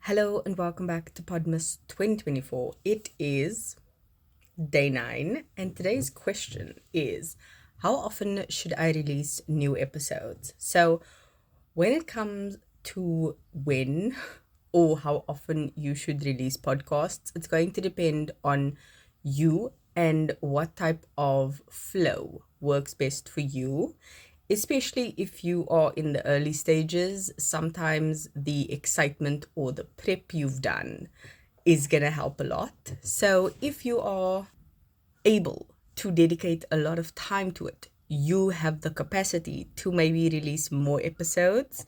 Hello and welcome back to Podmas 2024. It is day 9 and today's question is, how often should I release new episodes? So when it comes to when or how often you should release podcasts, it's going to depend on you and what type of flow works best for you. Especially if you are in the early stages, sometimes the excitement or the prep you've done is going to help a lot. So if you are able to dedicate a lot of time to it, you have the capacity to maybe release more episodes,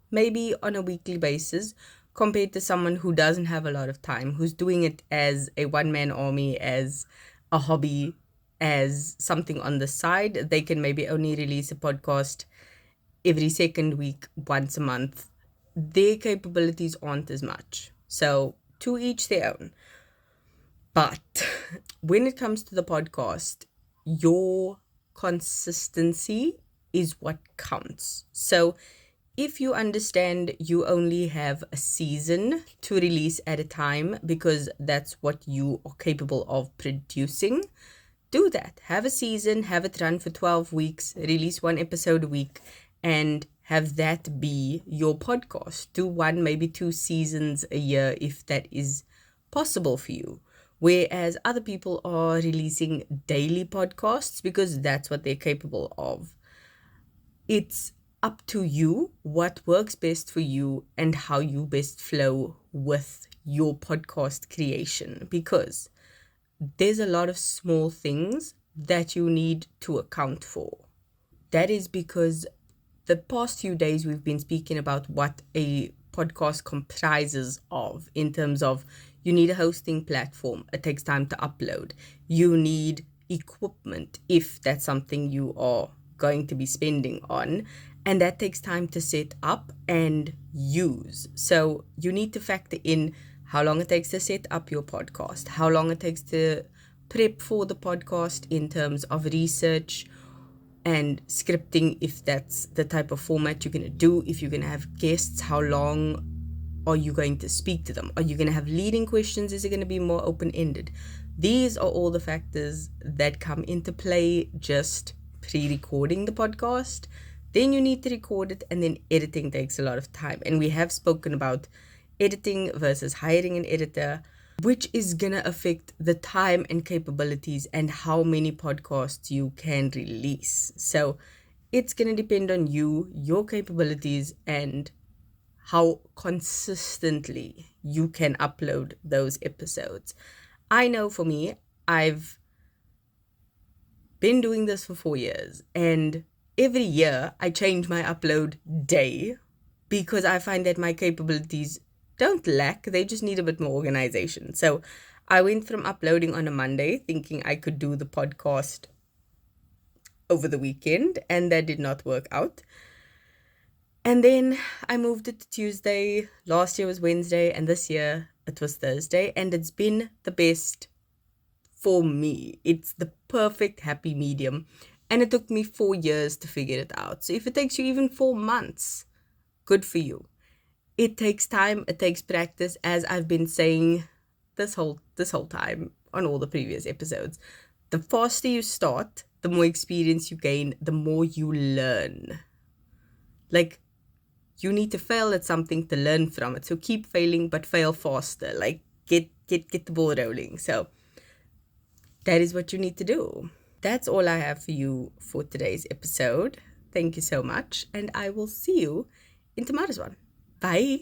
maybe on a weekly basis, compared to someone who doesn't have a lot of time, who's doing it as a one-man army, as a hobby, as something on the side. They can maybe only release a podcast every second week, once a month. Their capabilities aren't as much. So to each their own. But when it comes to the podcast, your consistency is what counts. So if you understand you only have a season to release at a time because that's what you are capable of producing, do that. Have a season, have it run for 12 weeks, release one episode a week, and have that be your podcast. Do one, maybe 2 seasons a year if that is possible for you. Whereas other people are releasing daily podcasts because that's what they're capable of. It's up to you what works best for you and how you best flow with your podcast creation, because there's a lot of small things that you need to account for. That is because the past few days we've been speaking about what a podcast comprises of, in terms of you need a hosting platform, it takes time to upload, you need equipment if that's something you are going to be spending on, and that takes time to set up and use. So you need to factor in how long it takes to set up your podcast, how long it takes to prep for the podcast in terms of research and scripting, if that's the type of format you're going to do. If you're going to have guests, how long are you going to speak to them? Are you going to have leading questions? Is it going to be more open-ended? These are all the factors that come into play just pre-recording the podcast. Then you need to record it, and then editing takes a lot of time. And we have spoken about editing versus hiring an editor, which is going to affect the time and capabilities and how many podcasts you can release. So it's going to depend on you, your capabilities, and how consistently you can upload those episodes. I know for me, I've been doing this for 4 years, and every year I change my upload day because I find that my capabilities don't lack, they just need a bit more organization. So I went from uploading on a Monday thinking I could do the podcast over the weekend, and that did not work out. And then I moved it to Tuesday. Last year was Wednesday, and this year it was Thursday, and it's been the best for me. It's the perfect happy medium, and it took me 4 years to figure it out. So if it takes you even 4 months, good for you. It takes time, it takes practice, as I've been saying this whole time on all the previous episodes. The faster you start, the more experience you gain, the more you learn. Like, you need to fail at something to learn from it. So keep failing, but fail faster. Like, get the ball rolling. So that is what you need to do. That's all I have for you for today's episode. Thank you so much, and I will see you in tomorrow's one. Bye.